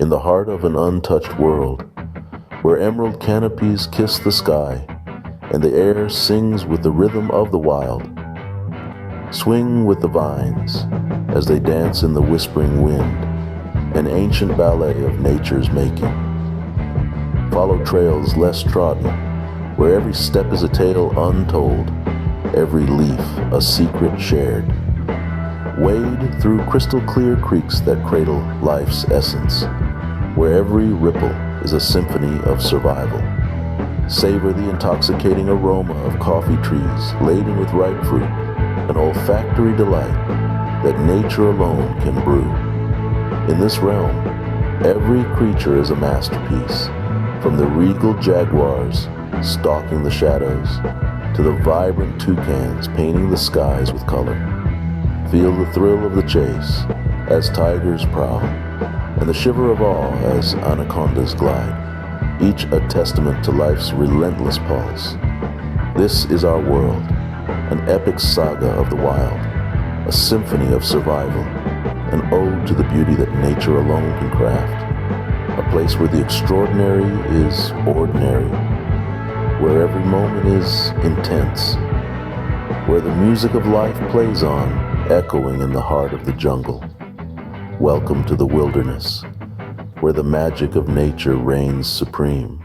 in the heart of an untouched world, where emerald canopies kiss the sky, and the air sings with the rhythm of the wild. Swing with the vines as they dance in the whispering wind, an ancient ballet of nature's making. Follow trails less trodden, where every step is a tale untold, every leaf a secret shared. Wade through crystal clear creeks that cradle life's essence, where every ripple is a symphony of survival. Savor the intoxicating aroma of coffee trees laden with ripe fruit, an olfactory delight that nature alone can brew. In this realm, every creature is a masterpiece, from the regal jaguars stalking the shadows to the vibrant toucans painting the skies with color. Feel the thrill of the chase as tigers prowl, and the shiver of awe as anacondas glide, each a testament to life's relentless pulse. This is our world, an epic saga of the wild, a symphony of survival, an ode to the beauty that nature alone can craft, a place where the extraordinary is ordinary, where every moment is intense, where the music of life plays on, echoing in the heart of the jungle. Welcome to the wilderness, where the magic of nature reigns supreme.